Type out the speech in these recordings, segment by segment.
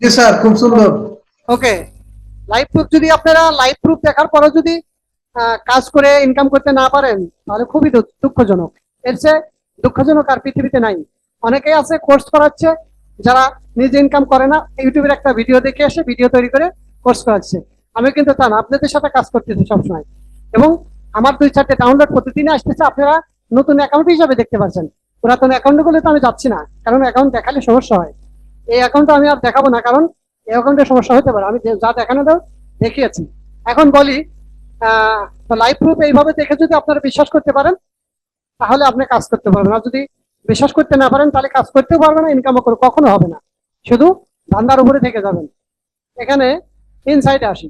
জি sir, খুব সুন্দর। ওকে, live proof যদি আপনারা লাইভ প্রুফ দেখার পরে যদি কাজ করে ইনকাম করতে না পারেন তাহলে খুবই দুঃখজনক। এর চেয়ে দুঃখজনক আর পৃথিবীতে নাই। অনেকেই আছে কোর্স করাচ্ছে, যারা নিজে ইনকাম করে না, ইউটিউবের একটা ভিডিও দেখে এসে ভিডিও তৈরি করে কোর্স করাচ্ছে। আমি কিন্তু তা না, আপনাদের সাথে কাজ করতেছি সবসময়। এবং আমার 2-4টে ডাউনলোড প্রতিদিনে আসতেছে, আপনারা নতুন অ্যাকাউন্ট হিসাবে দেখতে পাচ্ছেন। পুরাতন অ্যাকাউন্ট গুলো তো আমি যাচ্ছি না, কারণ অ্যাকাউন্ট দেখালে সমস্যা হয়। এই অ্যাকাউন্ট আমি আর দেখাবো না, কারণ এই অ্যাকাউন্টে সমস্যা হতে পারে। আমি যা দেখানো দাও দেখিয়েছি। এখন বলি, লাইভ প্রুফ এইভাবে দেখে যদি আপনারা বিশ্বাস করতে পারেন তাহলে আপনি কাজ করতে পারবেন। আর যদি বিশ্বাস করতে না পারেন তাহলে কাজ করতেও পারবেন না, ইনকামও কখনো হবে না, শুধু ধান্দার উপরে থেকে যাবেন। এখানে ইনসাইডে আসি।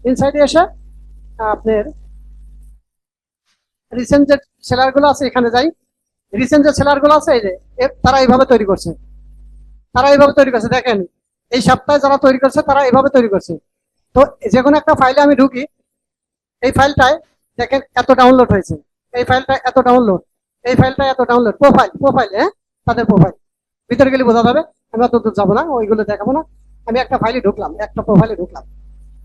ইনসাইডে এসে আপনার রিসেন্ট যে সেলার গুলো আছে এখানে যাই। রিসেন্ট যে সেলার গুলো আছে এই যে তারা এইভাবে তৈরি করছে, তারা এইভাবে তৈরি করছে। দেখেন, এই সপ্তাহে যারা তৈরি করছে তারা এইভাবে তৈরি করছে। তো যে কোনো একটা ফাইলে আমি ঢুকি, এই ফাইলটায় দেখেন এত ডাউনলোড হয়েছে, এই ফাইলটা এত ডাউনলোড, এই ফাইলটা এত ডাউনলোড। প্রোফাইল প্রোফাইল হ্যাঁ, তাদের প্রোফাইল ভিতরে গেলে বোঝা যাবে। আমি অত দূর যাবো না, ওইগুলো দেখাবো না। আমি একটা ফাইলে ঢুকলাম, একটা প্রোফাইলে ঢুকলাম।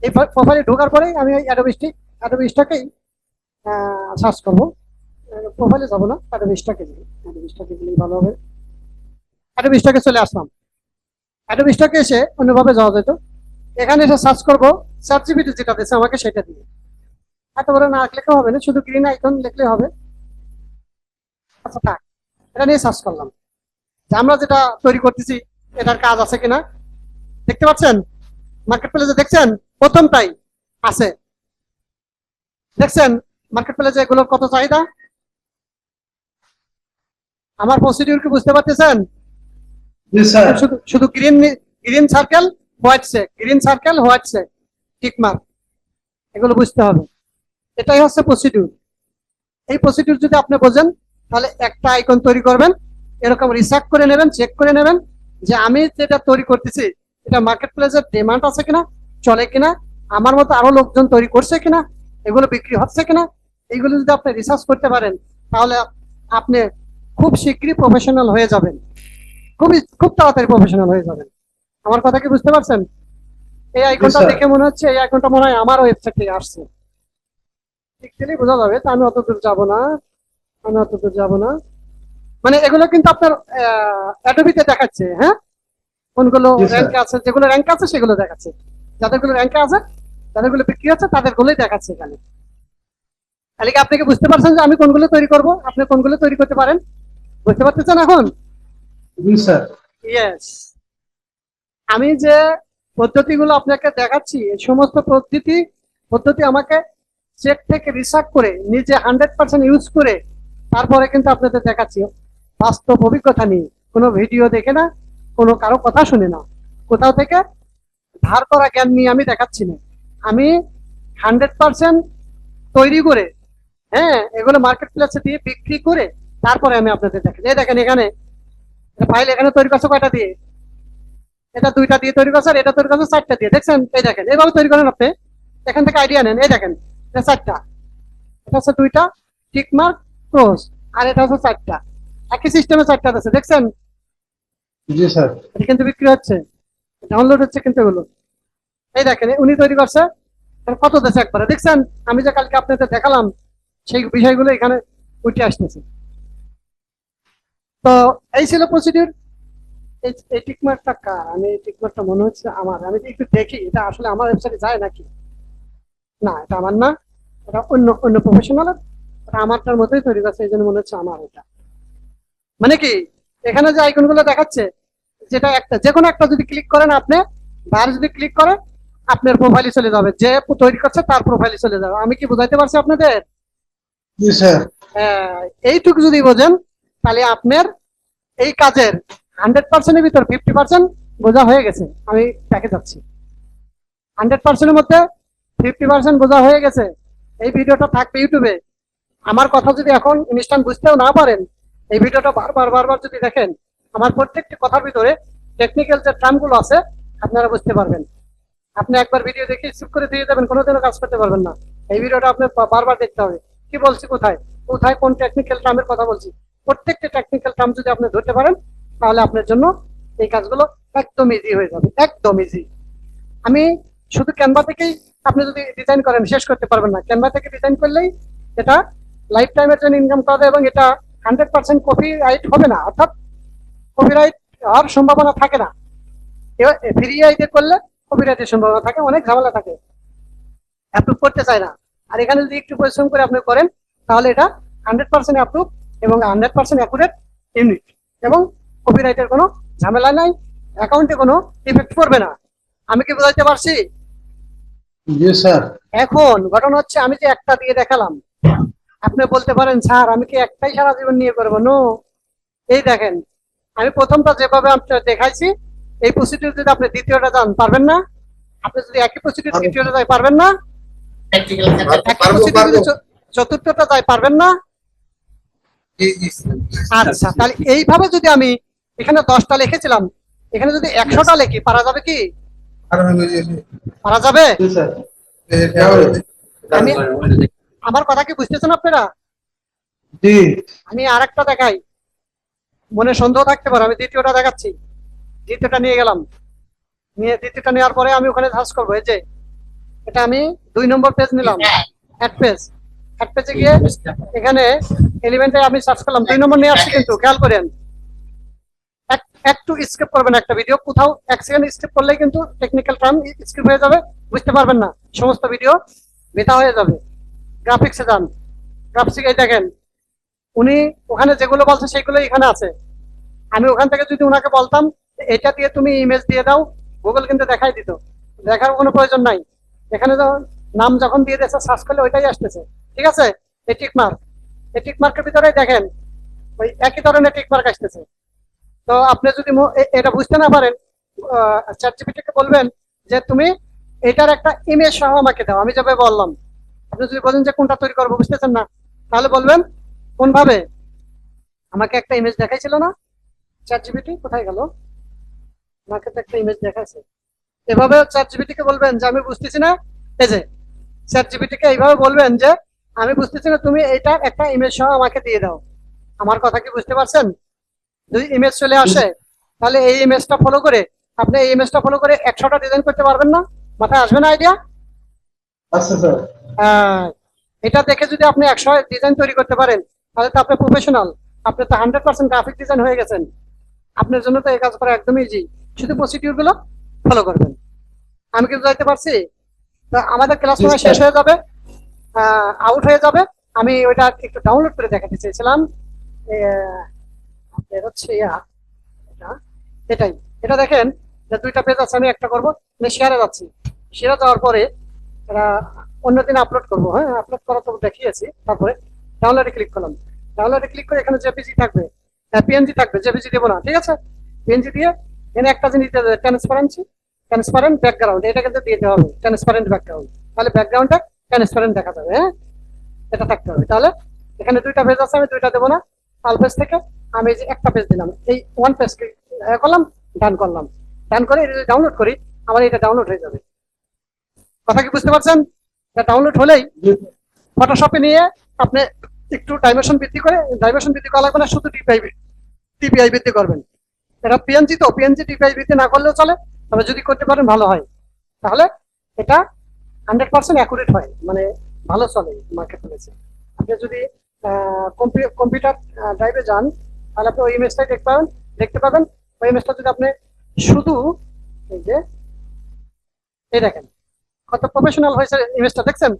এই প্রোফাইলে ঢোকার পরে আমি ওই অ্যাডোবি স্টকেই সার্চ করবো। প্রোফাইলে যাবো না, অ্যাডোবি স্টকে যাবো। অ্যাডোবি স্টকে গেলেই ভালো হবে। অ্যাডোবি স্টকে চলে আসলাম। অ্যাডোবি স্টকে এসে অন্যভাবে যাওয়া যেত। এখানে এসে সার্চ করবো চ্যাট জিপিটি যেটা দিচ্ছে আমাকে সেটা দিয়ে। এত বড় না লিখলে হবে না, শুধু গ্রিন আইকন লিখলে হবে। আচ্ছা থাক, এটা নিয়ে সার্চ করলাম যে আমরা যেটা তৈরি করতেছি এটার কাজ আছে কিনা। দেখতে পাচ্ছেন মার্কেট প্লেসে, দেখছেন প্রথমটাই আছে। দেখছেন মার্কেট প্লেসে এগুলোর কত চাহিদা। আমার প্রসিডিউর কি বুঝতে পারতেছেন? জি স্যার। শুধু শুধু green, green circle white check, green circle white check, tick mark, এগুলো বুঝতে হবে। এটাই হচ্ছে প্রসিডিউর। এই প্রসিডিউর যদি আপনি বোঝেন তাহলে একটা আইকন তৈরি করবেন, এরকম রিসার্চ করে নেবেন, চেক করে নেবেন যে আমি যেটা তৈরি করতেছি এটা মার্কেট প্লেসের ডিমান্ড আছে কিনা, চলে কিনা, আমার মতো আরো লোকজন তৈরি করছে কিনা, এগুলো বিক্রি হচ্ছে কিনা। এইগুলো যদি আপনি রিসার্চ করতে পারেন তাহলে আপনি খুব শীঘ্রই প্রফেশনাল হয়ে যাবেন, খুব তাড়াতাড়ি প্রফেশনাল হয়ে যাবেন। আমার কথা কি বুঝতে পারছেন? এই জি আইকনটা স্যার। দেখে মনে হচ্ছে এই আইকনটা মনে হয় আমার ওয়েবসাইট থেকে আসছে। ঠিক দিলেই বোঝা যাবে। তা আমি অত দূর যাবো না, আমি অত দূর যাবো না। মানে এগুলো কিন্তু আপনার অ্যাডোবিতে দেখাচ্ছে, হ্যাঁ, কোনগুলো জি স্যার। র্যাঙ্কে আছে, যেগুলো র্যাঙ্কে আছে সেগুলো দেখাচ্ছে। যাদেরগুলো র্যাঙ্কে আছে, যাদেরগুলো বিক্রি হচ্ছে তাদেরগুলোই দেখাচ্ছে এখানে। তাহলে কি আপনি কি বুঝতে পারছেন যে আমি কোনগুলো তৈরি করব, আপনি কোনগুলো তৈরি করতে পারেন? বুঝতে পারতেছেন এখন? জি স্যার। ইয়েস। আমি যে পদ্ধতিগুলো আপনাকে দেখাচ্ছি এই সমস্ত পদ্ধতি আমাকে চেক থেকে রিসার্চ করে নিজে 100% ইউজ করে তারপরে কিন্তু আপনাদের দেখাচ্ছি, বাস্তব অভিজ্ঞতা নিয়ে। কোনো ভিডিও দেখে না, কোনো কারো কথা শুনে না, কোথাও থেকে ধার করা জ্ঞান নিয়ে আমি দেখাচ্ছি না। আমি 100% তৈরি করে, হ্যাঁ, এগুলো মার্কেট প্লেসে দিয়ে বিক্রি করে তারপরে আমি আপনাদের দেখেন। এই দেখেন এখানে ফাইল এখানে তৈরি করছে কয়টা দিয়ে, এটা 2টা দিয়ে তৈরি করছে, আর এটা তৈরি করছে 4টা দিয়ে। দেখছেন? এই দেখেন এইভাবে তৈরি করেন আপনি, এখান থেকে আইডিয়া নেন। এই দেখেন এটা 4টা, এটা হচ্ছে 2টা টিক মার্ক ক্রস, আর এটা হচ্ছে 4টা। একই সিস্টেমে 4টা আছে, দেখছেন? জি স্যার। এটা কিন্তু বিক্রি হচ্ছে, ডাউনলোড হচ্ছে কিন্তু এগুলো। এই দেখেন উনি তৈরি করছে, কত দেশে একবারে। দেখছেন আমি যে কালকে আপনাদের দেখালাম সেই বিষয়গুলো এখানে উঠে আসতেছে। তো এই ছিল প্রসিডিউর। এই টিকমার্কটা কার? আমি এই টিকমার্কটা মনে হচ্ছে আমার। আমি একটু দেখি এটা আসলে আমার ওয়েবসাইটে যায় নাকি। না, এটা আমার না, এটা অন্য অন্য প্রফেশনাল। এটা আমারটার মতোই তৈরি করছে, এই জন্য মনে হচ্ছে আমার এটা। মানে কি, এখানে যে আইকন গুলো দেখাচ্ছে, যেটা একটা যে কোনো একটা যদি ক্লিক করেন আপনি, বার যদি ক্লিক করেন আপনার প্রোফাইলে চলে যাবে, যে তৈরি করছে তার প্রোফাইলে চলে যাবে। আমি কি বুঝাইতে পারছি আপনাদের? জি স্যার। আহ, এইটুকু যদি বোঝেন তাহলে আপনার এই কাজের 100%-এর ভিতর 50% বোঝা হয়ে গেছে। আমি দেখে যাচ্ছি 100%-এর মধ্যে 50% বোঝা হয়ে গেছে। এই ভিডিওটা থাকবে ইউটিউবে। আমার কথা যদি এখন ইনস্ট্যান্ট বুঝতেও না পারেন, এই ভিডিওটা বারবার বারবার যদি দেখেন, আমার প্রত্যেকটি কথার ভিতরে টেকনিক্যাল যে টার্মগুলো আছে আপনারা বুঝতে পারবেন। আপনি একবার ভিডিও দেখে স্কিপ করে দিয়ে যাবেন, কোনোদিনও কাজ করতে পারবেন না। এই ভিডিওটা আপনি বারবার দেখতে হবে, কি বলছি, কোথায় কোথায় কোন টেকনিক্যাল টার্মের কথা বলছি। প্রত্যেকটা টেকনিক্যাল টার্ম যদি আপনি ধরতে পারেন তাহলে আপনার জন্য এই কাজগুলো একদম ইজি হয়ে যাবে, একদম ইজি। আমি শুধু ক্যানভা থেকেই আপনি যদি ডিজাইন করেন শেষ করতে পারবেন না। ক্যানভা থেকে ডিজাইন করলেই এটা লাইফ টাইমের জন্য ইনকাম করা যায় এবং এটা 100% কপিরাইট হবে না, অর্থাৎ কপিরাইট হওয়ার সম্ভাবনা থাকে না। ফ্রি আইতে করলে কপিরাইটের সম্ভাবনা থাকে, অনেক ঝামেলা থাকে, অ্যাপ্রুভ করতে চায় না। আর এখানে যদি একটু পরিশ্রম করে আপনি করেন তাহলে এটা 100% অ্যাপ্রুভ এবং 100% অ্যাকুরেট ইউনিট, এবং কপিরাইটের কোনো ঝামেলা নাই, অ্যাকাউন্টে কোনো ইফেক্ট পড়বে না। আমি কি বোঝাইতে পারছি? জি স্যার। এখন ঘটনা হচ্ছে আমি যে একটা দিয়ে দেখালাম, আপনি বলতে পারেন স্যার আমি কি একটাই সারা জীবন নিয়ে করবো? নো, এই দেখেন আমি প্রথমটা যেভাবে আপনার দেখাইছি এই প্রসিডিউর যদি আপনি দ্বিতীয়টা যান পারবেন না। আপনি যদি একই প্রসিডিউর পারবো। তৃতীয়টা যায় পারবেন না। একই প্রসিডিউর যদি চতুর্থটা যায় পারবেন না। আচ্ছা, তাহলে এইভাবে যদি আমি এখানে 10টা লিখেছিলাম, এখানে যদি 100টা লিখি পারা যাবে কি? পারা যাবে? জি স্যার। আমি আমার কথা কি বুঝতেছেন আপনারা? জি। আমি আর একটা দেখাই, মনে সন্দেহ থাকতে পারে, আমি দ্বিতীয়টা দেখাচ্ছি। দ্বিতীয়টা নিয়ে গেলাম, নিয়ে দ্বিতীয়টা নেওয়ার পরে আমি ওখানে সার্চ করবো। এই যে এটা আমি 2 নম্বর পেজ নিলাম, অ্যাড পেজ। অ্যাড পেজে গিয়ে এখানে এলিমেন্টে আমি সার্চ করলাম, 2 নম্বর নিয়ে আসছি, কিন্তু খেয়াল করেন একটু স্কিপ করবেন একটা ভিডিও, কোথাও 1 সেকেন্ড স্কিপ করলেই কিন্তু টেকনিক্যাল টার্ম স্কিপ হয়ে যাবে, বুঝতে পারবেন না, সমস্ত ভিডিও বেতা হয়ে যাবে। গ্রাফিক্সে যান, গ্রাফিক্সে দেখেন উনি ওখানে যেগুলো বলছে সেগুলো এখানে আছে। আমি ওখান থেকে যদি ওনাকে বলতাম এটা দিয়ে তুমি ইমেজ দিয়ে দাও, গুগল কিন্তু দেখাই দিত, দেখার কোনো প্রয়োজন নাই। এখানে নাম যখন দিয়ে দিয়েছে সার্চ করলে ওইটাই আসতেছে, ঠিক আছে। এই টিক মার্ক, এই টিক মার্কের ভিতরে দেখেন ওই একই ধরনের টিক মার্ক আসতেছে। তো আপনি যদি এটা বুঝতে না পারেন, চ্যাটজিপিটি কে বলবেন যে তুমি এটার একটা ইমেজ সহ আমাকে দাও, আমি যেভাবে বললাম। আপনি যদি বলেন যে কোনটা তৈরি করবো বুঝতেছেন না, তাহলে বলবেন কোন ভাবে আমাকে একটা ইমেজ দেখাইছিল না, চ্যাটজিপিটি কোথায় গেল, আমাকে তো একটা ইমেজ দেখাইছে। এভাবে চ্যাটজিপিটি কে বলবেন যে আমি বুঝতেছি না, এই যে চ্যাটজিপিটি কে এইভাবে বলবেন যে আমি বুঝতেছি না, তুমি এটার একটা ইমেজ সহ আমাকে দিয়ে দাও। আমার কথা কি বুঝতে পারছেন? যদি ইমেজ চলে আসে তাহলে এই ইমেজটা ফলো করে আপনি এই ইমেজটা ফলো করে 100টা ডিজাইন করতে পারবেন না? মাথায় আসবে না আইডিয়া? আচ্ছা স্যার। এটা দেখে যদি আপনি 100 ডিজাইন তৈরি করতে পারেন তাহলে তো আপনি প্রফেশনাল, আপনি তো 100% গ্রাফিক ডিজাইন হয়ে গেছেন। আপনার জন্য তো এই কাজ করা একদম ইজি, শুধু প্রসিডিউর গুলো ফলো করবেন। আমি কি বুঝাইতে পারছি? তো আমাদের ক্লাস Yes, মনে sir. শেষ হয়ে যাবে, আউট হয়ে যাবে। আমি ওইটা একটু ডাউনলোড করে দেখাতে চেয়েছিলাম। আপনার হচ্ছে এটাই, এটা দেখেন যে 2টা পেজ আছে, আমি একটা করবো, শেয়ারে যাচ্ছি। শেয়ারে যাওয়ার পরে এটা অন্যদিন আপলোড করবো, হ্যাঁ আপলোড করা তো দেখিয়েছি। তারপরে ডাউনলোডে ক্লিক করলাম, ডাউনলোডে ক্লিক করে এখানে জেপিজি থাকবে, পিএনজি থাকবে, জেপিজি দেবো না, ঠিক আছে। পিএনজি দিয়ে এখানে একটা জিনিস ট্রান্সপারেন্সি, ট্রান্সপারেন্ট ব্যাকগ্রাউন্ড, এটা কিন্তু দিয়ে দেওয়া হবে, ট্রান্সপারেন্ট ব্যাকগ্রাউন্ড, তাহলে ব্যাকগ্রাউন্ডটা ট্রান্সপারেন্ট দেখা যাবে, হ্যাঁ এটা থাকতে হবে। তাহলে এখানে 2টা পেজ আছে, আমি 2টা দেবো না, আল পেজ থেকে আমি এই যে একটা পেজ দিলাম, এই 1 পেজ করলাম, ডান করলাম, ডান করে এটা ডাউনলোড করি, আমার এটা ডাউনলোড হয়ে যাবে। কথা কি বুঝতে পারছেন? ডাউনলোড হলেই জি। ফটোশপে নিয়ে আপনি একটু ডাইমেনশন বৃদ্ধি করে, ডাইমেনশন বৃদ্ধি করা লাগবে না, শুধু টিপিআই বৃদ্ধি করবেন। এটা পিএনজি, তো পিএনজি টিপিআই বৃদ্ধি না করলেও চলে, তবে যদি করতে পারেন ভালো হয়, তাহলে এটা 100% অ্যাকুরেট হয়, মানে ভালো চলে মার্কেট প্লেসে। আপনি যদি কম্পিউটার ড্রাইভে যান তাহলে আপনি ওই ইমেজটাই দেখতে পাবেন। ওই ইমেজটা যদি আপনি শুধু এই যে এই দেখেন কত প্রফেশনাল হয়েছে ইমেজটা, দেখছেন?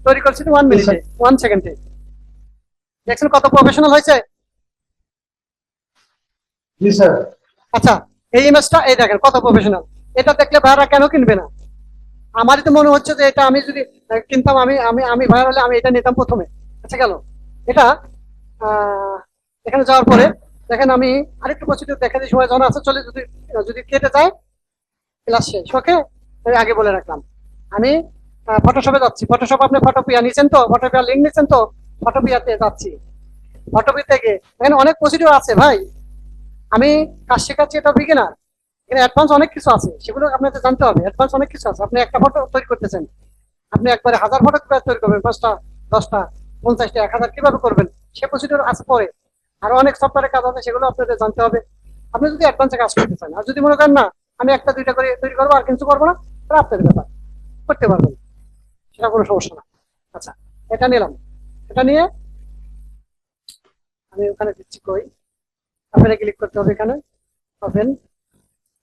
তৈরি করছি 1 মিনিটে, 1 সেকেন্ডে, দেখছেন কত প্রফেশনাল হয়েছে? জি স্যার। আচ্ছা, এই ইমেজটা এই দেখেন কত প্রফেশনাল। এটা দেখলে ভাইরা কেন কিনবে না? আমারই তো মনে হচ্ছে যে এটা আমি যদি কিনতাম, আমি আমি আমি ভাইরা হলে আমি এটা নিতাম প্রথমে। আচ্ছা গেল এটা। এখানে যাওয়ার পরে দেখেন আমি আরেকটু প্রসিডিউর দেখা দিই, সময় যখন আছে চলে, যদি যদি কেটে যায় ক্লাস শেষ, ওকে। আমি আগে বলে রাখলাম আমি ফটোশপে যাচ্ছি। ফটোশপ আপনি ফটোপিয়া নিছেন তো, ফটোপিয়া লিঙ্ক নিছেন তো, ফটোপিয়াতে যাচ্ছি। ফটোপি থেকে এখানে অনেক প্রসিডিউর আছে ভাই, আমি কাজ শেখাচ্ছি, এটা বিগিনার, এখানে অ্যাডভান্স অনেক কিছু আছে, সেগুলো আপনাকে জানতে হবে। অ্যাডভান্স অনেক কিছু আছে। আপনি একটা ফটো তৈরি করতেছেন, আপনি একবারে 1000 ফটো কিভাবে তৈরি করবেন, 5টা 10টা 50টা 1000 কিভাবে করবেন, সে প্রসিডিউর আছে পরে। আরো অনেক সফটওয়্যারের কাজ আছে, সেগুলো আপনাদের জানতে হবে। আপনি যদি অ্যাডভান্সে কাজ করতে চান, আর যদি মনে করেন না আমি একটা দুইটা করে তৈরি করবো আর কিছু করবো না, তাহলে আপনাদের ব্যাপার, করতে পারবেন, সেটা কোনো সমস্যা না। আচ্ছা, এটা নিলাম, এটা নিয়ে আমি ওখানে দিচ্ছি কই, ওখানে ক্লিক করতে হবে, এখানে ওপেন,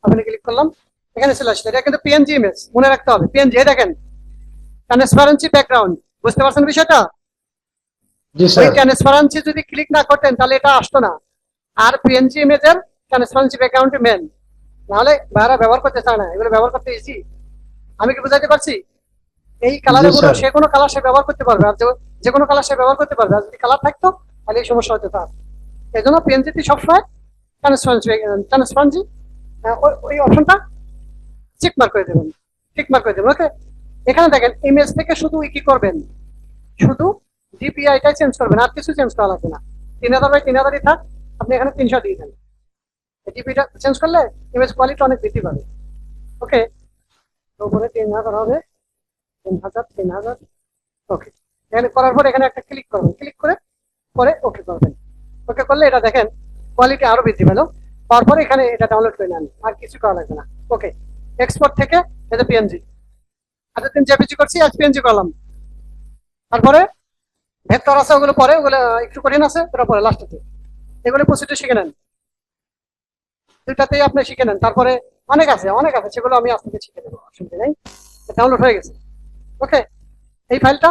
ওখানে ক্লিক করলাম, এখানে চলে আসছে। এটা কিন্তু পিএনজি ইমেজ, মনে রাখতে হবে পিএনজি। দেখেন ট্রান্সপারেন্সি ব্যাকগ্রাউন্ড, বুঝতে পারছেন বিষয়টা? জি ওই স্যার। ট্রান্সপারেন্সি যদি ক্লিক না করতেন তাহলে এটা আসতো না। আর পিএনজি ইমেজের ট্রান্সপারেন্সি ব্যাকগ্রাউন্ড মেন, নাহলে ভাইরা ব্যবহার করতে চায় না, এগুলো ব্যবহার করতে ইজি। আমি কি বুঝাতে পারছি? এই কালার জি গুলো স্যার। সে কোনো কালার সে ব্যবহার করতে পারবে, আর যে কোনো কালার সে ব্যবহার করতে পারবে। আর যদি কালার থাকতো তাহলে এই সমস্যা হতো তার। এই জন্য পিএনজিতে সবসময় ট্রান্সপারেন্সি ওই অপশনটা চেক মার্ক করে দেবেন, টিক মার্ক করে দেবেন। ওকে, এখানে দেখেন ইমেজ থেকে শুধু কি করবেন, শুধু ডিপিআইটাই চেঞ্জ করবেন, আর কিছু চেঞ্জ করা লাগবে না। 3000 বাই 3000ই থাক, আপনি এখানে 300 দিয়ে দেন। ডিপিটা চেঞ্জ করলে ইমেজ কোয়ালিটি অনেক বৃদ্ধি পাবে। ওকে, উপরে 3000 হবে, 3000। ওকে, এখানে করার পর এখানে একটা ক্লিক করবেন, ক্লিক করে পরে ওকে করবেন। ওকে করলে এটা দেখেন কোয়ালিটি আরো বৃদ্ধি পেল। তারপর এখানে এটা ডাউনলোড করে নেন, আর কিছু করা লাগবে না। ওকে, এক্সপোর্ট থেকে এটা পিএনজি, এতদিন জেপিজি করছি, আজ পিএনজি করলাম। তারপরে ভেক্টর আছে, ওগুলো পরে, ওগুলো একটু কঠিন আছে, ওটা পরে লাস্টেতে। এগুলো প্রসিডিউর শিখে নেন, দুইটাতেই আপনি শিখে নেন। তারপরে অনেক আছে, অনেক আছে, সেগুলো আমি আজ থেকে শিখে দেবো, অসুবিধা নেই। ডাউনলোড হয়ে গেছে। ওকে, এই ফাইলটা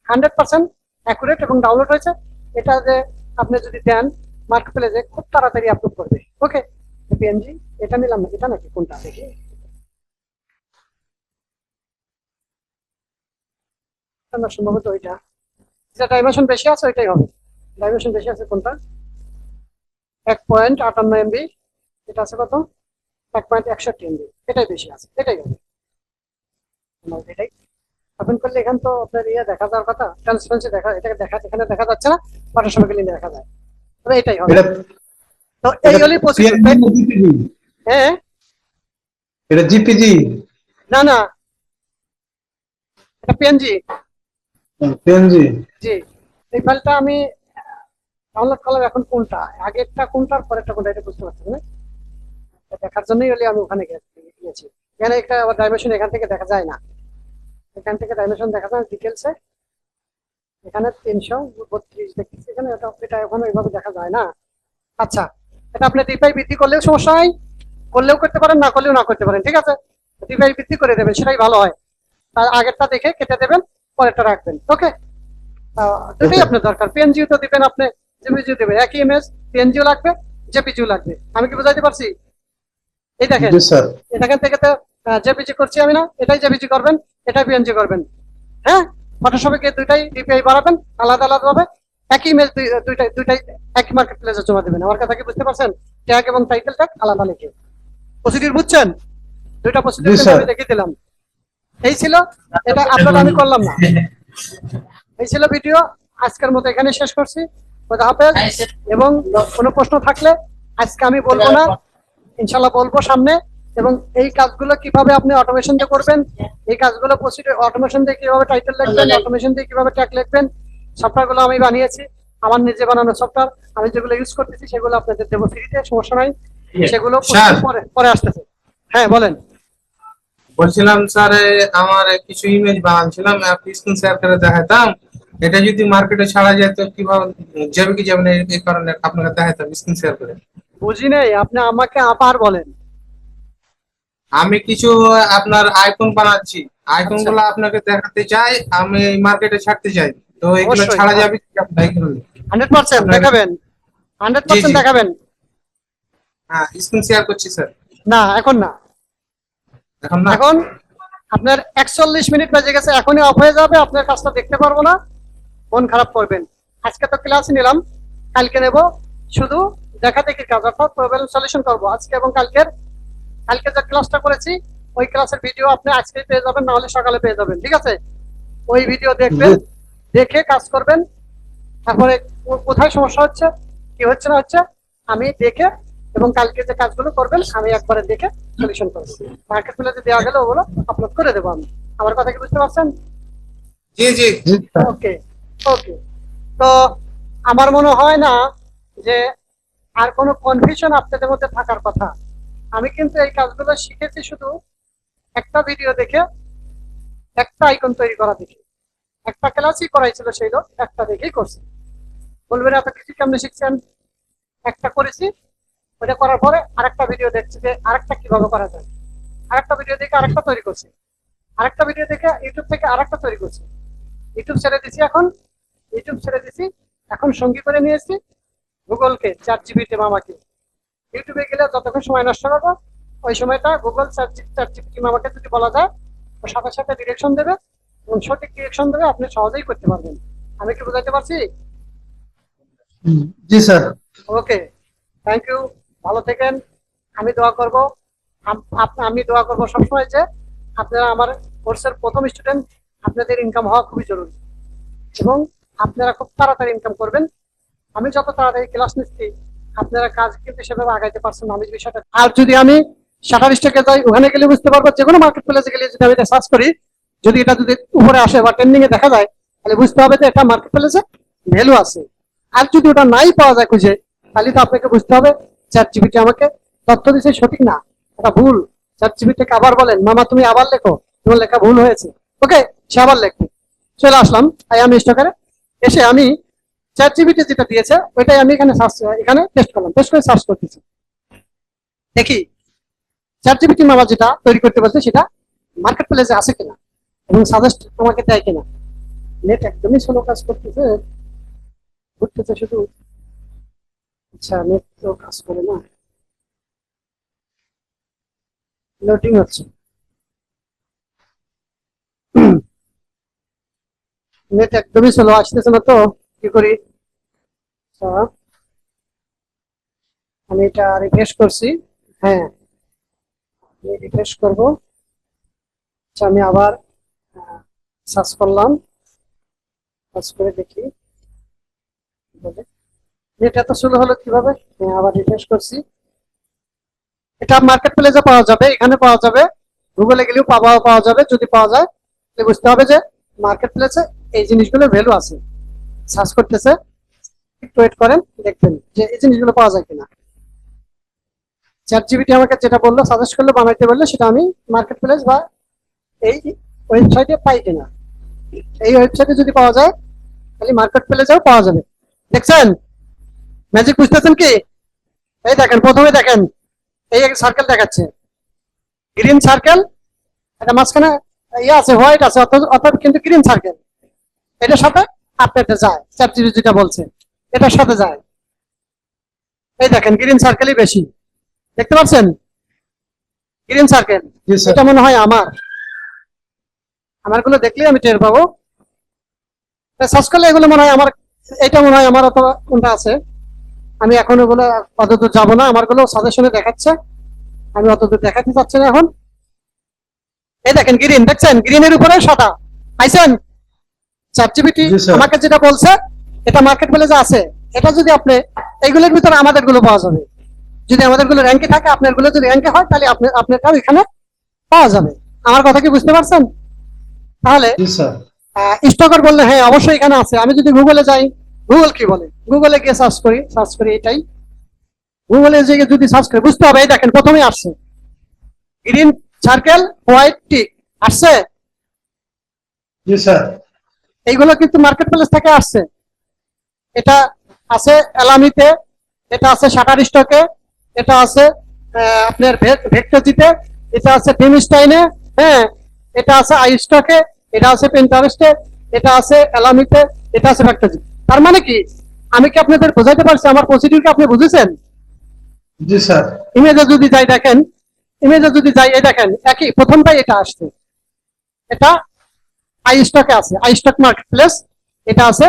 100% অ্যাকুরেট এবং ডাউনলোড হয়েছে। এটা যে আপনি যদি দেন মার্কেট প্লেসে, খুব তাড়াতাড়ি আপলোড করবে। ওকে, পিএনজি এটা নিলাম না, এটা নাকি কোনটা দেখি, না সম্ভবত ওইটা, যেটা ডাইমেনশন বেশি আছে ওইটাই হবে। ডাইমেনশন বেশি আছে কোনটা, 1.58 MB, এটা আছে কত, 1.61 MB, এটাই বেশি আছে, এটাই হবে। এটাই ওপেন করলে এখানে তো আপনার ইয়ে দেখা যাওয়ার কথা, ট্রান্সপারেন্সি দেখা, এটাকে দেখা, এখানে দেখা যাচ্ছে না, বাটার সঙ্গে গেলে দেখা যায়, তবে এটাই হবে। এটা তো এই এটা হলেই প্রসিডিউর। PNG না জিপিজি? হ্যাঁ, এটা জিপিজি? না না, এটা পিএনজি। পিএনজি। জি, এই ফাইলটা আমি ডাউনলোড করলাম। এখন কোনটা, আগেরটা কোনটার পরেরটা কোনটা, এটা বুঝতে পারছেন না? এটা দেখার জন্যই হলে আমি ওখানে গিয়েছি। এখানে একটা আবার ডাইমেনশন এখান থেকে দেখা যায় না, এখান থেকে ডাইমেনশন দেখা যায় ডিটেলসে। এখানে 332 দেখতেছি এখানে, এটা এখন এইভাবে দেখা যায় না। আচ্ছা, এটা আপনি ডিপাই বৃদ্ধি করলেও সমস্যা নাই, করলেও করতে পারেন, না করলেও না করতে পারেন, ঠিক আছে। ডিপাই বৃদ্ধি করে দেবেন, সেটাই ভালো হয়। তার আগেরটা দেখে কেটে দেবেন, পরেরটা রাখবেন। ওকে, দুটোই আপনার দরকার। পিএনজিও তো দিবেন আপনি, জেপিজিও দেবেন, একই ইমেজ, পিএনজিও লাগবে, জেপিজিও লাগবে। আমি কি বুঝাইতে পারছি? এই দেখেন, জি স্যার। এখান থেকে তো জেপিজি করছি আমি না, এটাই জেপিজি করবেন, এটাই পিএনজি করবেন। হ্যাঁ, ফটোশপে গিয়ে দুইটাই ডিপিআই বাড়াবেন, আলাদা আলাদা ভাবে একই ইমেজ দুইটাই দুইটাই একই মার্কেট প্লেসে জমা দেবেন। আমার কথা কি বুঝতে পারছেন? ট্যাগ এবং টাইটেল ট্যাগ আলাদা লিখে। প্রসিডিউর বুঝছেন? দুইটা প্রসিডিউর জি কিন্তু স্যার। আমি দেখিয়ে দিলাম। এই ছিল, এটা আপলোড আমি করলাম না। এই ছিল ভিডিও, আজকের মতো এখানে শেষ করছি। খোদা হাফেজ। এবং কোনো প্রশ্ন থাকলে আজকে আমি বলবো না, ইনশাল্লাহ বলবো সামনে। এবং এই কাজগুলো কিভাবে আপনি অটোমেশন দিয়ে করবেন, এই কাজগুলো প্রসিডিউর অটোমেশন দিয়ে কিভাবে টাইটেল লিখবেন, অটোমেশন দিয়ে কিভাবে ট্যাগ লিখবেন, সফটওয়্যার গুলো আমি বানিয়েছি, আমার নিজে বানানো সফটওয়্যার। আমি যেগুলো ইউজ করতেছি সেগুলো আপনাদের দেবো ফ্রিতে, সমস্যা নাই। সেগুলো স্যার, পরে পরে আসতেছে। হ্যাঁ বলেন। বলছিলাম স্যার, আমার কিছু ইমেজ বানাচ্ছিলাম, আপনি স্ক্রিন শেয়ার করে দেখাতাম। এটা যদি মার্কেটে ছাড়া যায় তো কিভাবে যাবে, কি যাবে না, এই কারণে আপনাকে দেখাতাম স্ক্রিন শেয়ার করে। বুঝি নেই, আপনি আমাকে আবার বলেন। আমি কিছু আপনার আইফোন বানাচ্ছি, আইফোন আচ্ছা, গুলো আপনাকে দেখাতে চাই, আমি মার্কেটে ছাড়তে চাই, তো এগুলো অবশ্যই ছাড়া যাবে কি আপনার এগুলো? 100% আপনার দেখাবেন, জি 100% জি, দেখাবেন। হ্যাঁ স্ক্রিন শেয়ার করছি স্যার। না এখন না, এখন না? এখন আপনার 41 মিনিট বেজে গেছে, এখনই অফ হয়ে যাবে, আপনার কাজটা দেখতে পারবো না, মন খারাপ করবেন। আজকে তো ক্লাস নিলাম, কালকে নেব শুধু দেখা দেখি কাজ, অর্থাৎ প্রবলেম সলিউশন করবো আজকে এবং কালকের। কালকে যে ক্লাসটা করেছি ওই ক্লাসের ভিডিও আপনি আজকে পেয়ে যাবেন, না হলে সকালে পেয়ে যাবেন, ঠিক আছে। ওই ভিডিও দেখবেন, দেখে কাজ করবেন। তারপরে কোথায় সমস্যা হচ্ছে, কি হচ্ছে না হচ্ছে আমি দেখে, এবং কালকে যে কাজগুলো করবেন আমি একবারে দেখে সলিউশন করবো। মার্কেট প্লেসে দেওয়া গেলে ওগুলো আপলোড করে দেবো আমি। আমার কথা কি বুঝতে পারছেন? জি জি। জি স্যার। ওকে, ওকে। তো আমার মনে হয় না যে আর কোনো কনফিউশন আপনাদের মধ্যে থাকার কথা। আমি কিন্তু এই কাজগুলো শিখেছি শুধু একটা ভিডিও দেখে, একটা আইকন তৈরি করা দেখে। একটা ক্লাসই করাইছিল সেই লোক, একটা দেখেই করছে। বলবেন এত কিছু কেমনে শিখছেন? একটা করেছি, ওটা করার পরে আরেকটা ভিডিও দেখছি যে আরেকটা কিভাবে করা যায়, আরেকটা ভিডিও দেখে আরেকটা তৈরি করছি, আরেকটা ভিডিও দেখে ইউটিউব থেকে আরেকটা তৈরি করছি। ইউটিউব ছেড়ে দিছি, এখন সঙ্গী করে নিয়েছি গুগলকে, ChatGPT মামাকে। ইউটিউবে গেলে যতক্ষণ সময় নষ্ট করবো, ওই সময়টা গুগল ChatGPT মামাকে যদি বলা যায়, ও সাথে সাথে ডিরেকশন দেবে এবং সঠিক ডিরেকশন দেবে, আপনি সহজেই করতে পারবেন। আমি কি বুঝাইতে পারছি? জি স্যার। ওকে, থ্যাংক ইউ, ভালো থাকেন। আমি দোয়া করব, আমি দোয়া করব সবসময় যে আপনারা আমার কোর্সের প্রথম স্টুডেন্ট, আপনাদের ইনকাম হওয়া খুবই জরুরি এবং আপনারা খুব তাড়াতাড়ি ইনকাম করবেন। আমি যত তাড়াতাড়ি ক্লাস নিচ্ছি, আপনারা কাজ কিন্তু সেভাবে আগাইতে পারছেন না, আমি বিষয়টা। আর যদি আমি শাটার স্টকে যাই, ওখানে গেলে বুঝতে পারবো, যে কোনো মার্কেট প্লেসে গেলে যদি আমি এটা সার্চ করি, যদি এটা যদি উপরে আসে বা ট্রেন্ডিং এ দেখা যায়, তাহলে বুঝতে হবে যে এটা মার্কেট প্লেসে ভ্যালু আছে। আর যদি ওটা নাই পাওয়া যায় খুঁজে, তাহলে তো আপনাকে বুঝতে হবে ChatGPT আমাকে তথ্য দিচ্ছে সঠিক না, এটা ভুল। ChatGPT কে আবার বলেন, মামা তুমি আবার লেখো, তোমার লেখা ভুল হয়েছে। ওকে, সে আবার লিখবে। চলে আসলাম আমি স্টকারে, এসে আমি ChatGPT যেটা দিয়েছে ওইটাই আমি এখানে টেস্ট করলাম, টেস্ট করে সার্চ করতেছি, দেখি ChatGPT মামা যেটা তৈরি করতে বলছে সেটা মার্কেট প্লেসে আছে কিনা এবং সাজেস্ট আমাকে দেয় কিনা। নেট একদমই স্লো কাজ করতেছে, ঘুরতেছে শুধু। আচ্ছা, নেট তো কাজ করে না, লোডিং হচ্ছে। নেট একদমই স্লো, আসতেছে না তো, কি করি? আচ্ছা, আমি এটা রিফ্রেশ করছি। হ্যাঁ, রিফ্রেশ করব। আচ্ছা, আমি আবার সার্চ করলাম, সার্চ করে দেখি নেট এত স্লো হলো কিভাবে। হ্যাঁ, আবার রিফ্রেশ করছি। এটা মার্কেট প্লেসে পাওয়া যাবে, এখানে পাওয়া যাবে, গুগলে গেলেও পাওয়া যাবে। যদি পাওয়া যায় তাহলে বুঝতে হবে যে মার্কেট প্লেসে এই জিনিসগুলোর ভ্যালু আছে। সার্চ করতেছে, একটু ওয়েট করেন, দেখবেন যে এই জিনিসগুলো পাওয়া যায় কিনা। ChatGPT আমাকে যেটা বললো, সাজেস্ট করলো, বানাইতে বললো, সেটা আমি মার্কেট প্লেস বা এই ওয়েবসাইটে পাই কিনা। এই ওয়েবসাইটে যদি পাওয়া যায় তাহলে মার্কেট প্লেসেও পাওয়া যাবে। দেখছেন ম্যাজিক? বুঝতেছেন কি? এই দেখেন, প্রথমে দেখেন এই সার্কেল দেখাচ্ছে, গ্রিন সার্কেল, এটা মাঝখানে ইয়ে আছে, হোয়াইট আছে, অর্থাৎ কিন্তু গ্রিন সার্কেল। এটার সাথে আপনারটা যায়, ChatGPT যেটা বলছে এটার সাথে যায়। এই দেখেন গ্রিন সার্কেলই বেশি, দেখতে পাচ্ছেন? গ্রিন সার্কেল, জি স্যার। এটা মনে হয় আমারগুলো দেখলেই আমি টের পাবো। সার্চ করলে এগুলো মনে হয় আমার, এটা মনে হয় আমার, অথবা কোনটা আছে। আমি এখন ওগুলো অতদূর যাবো না, আমারগুলো সাজেশনে দেখাচ্ছে, আমি অতদূর দেখাতে চাচ্ছি না এখন। এই দেখেন গ্রিন, দেখছেন? গ্রিনের উপরে সাদা, পাইছেন? ChatGPT জি স্যার। আমাকে যেটা বলছে এটা মার্কেট প্লেসে আছে। এটা যদি আপনি, এইগুলোর ভিতরে আমাদের গুলো পাওয়া যাবে। যদি আমাদের গুলো র্যাঙ্কে থাকে, আপনার গুলো যদি র্যাঙ্কে হয়, তাহলে আপনারটাও এখানে পাওয়া যাবে। আমার কথা কি বুঝতে পারছেন? তাহলে জি স্যার। স্টকার বললে হ্যাঁ অবশ্যই এখানে আছে। আমি যদি গুগলে যাই, গুগল কি বলে, গুগলে গিয়ে সার্চ করি এটাই, গুগলে গিয়ে যদি সার্চ করি, বুঝতে হবে। এই দেখেন প্রথমেই আসছে গ্রিন সার্কেল, হোয়াইট টিক আসছে। জি স্যার। এইগুলো কিন্তু মার্কেট প্লেস থেকে আসছে। এটা আছে এলামিতে, এটা আছে শাটার স্টকে, এটা আছে আপনার ভেক্টরজিতে, এটা আছে ডিমস্টাইনে, হ্যাঁ, এটা আছে আই স্টকে, এটা আছে পিন্টারেস্টে, এটা আছে এলামিতে, এটা আছে ভেক্টরজি। তার মানে কি, আমি কি আপনাদের বোঝাইতে পারছি? আমার প্রসিডিউরকে আপনি বুঝেছেন? জি স্যার। ইমেজে যদি যাই, দেখেন ইমেজে যদি যাই, এই দেখেন একই, প্রথমটাই এটা আসছে, এটা আই স্টকে আছে, আই স্টক মার্কেট প্লেস। এটা আছে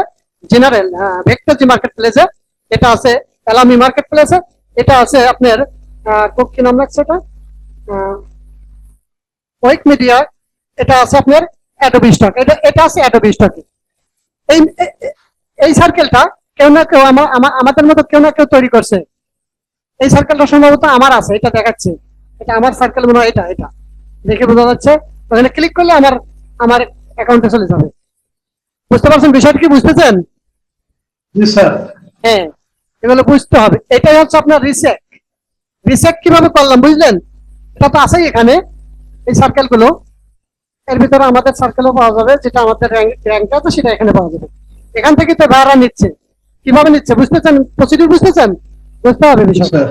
জেনারেল ভেক্টরজি মার্কেট প্লেসে, এটা আছে এলামি মার্কেট প্লেসে, এটা আছে আপনার কি নাম লাগছে এটা, ওয়েক মিডিয়া, এটা আছে আপনার অ্যাডোবি স্টক, এটা আছে অ্যাডোবি স্টকে। এই এই সার্কেলটা কেউ না কেউ আমাদের মতো কেউ না কেউ তৈরি করছে। এই সার্কেলটা সম্ভবত আমার আছে, এটা দেখাচ্ছে, এটা আমার সার্কেল মনে হয়, এটা দেখে বোঝা যাচ্ছে। ওখানে ক্লিক করলে আমার অ্যাকাউন্টে চলে যাবে। বুঝতে পারছেন বিষয়টা কি? বুঝতেছেন? জি স্যার। হ্যাঁ, এগুলো বুঝতে হবে। এটাই হচ্ছে আপনার রিসেক। রিসেক কিভাবে করলাম বুঝলেন? এটা তো আছেই এখানে, এই সার্কেল গুলো। এর ভিতরে আমাদের সার্কেলও পাওয়া যাবে, যেটা আমাদের র্যাঙ্ক আছে সেটা এখানে পাওয়া যাবে। এখান থেকে তো ভাড়া নিচ্ছে, কিভাবে নিচ্ছে বুঝতেছেন? প্রসিডিউর বুঝতেছেন? বুঝতে হবে জি বিষয়। স্যার।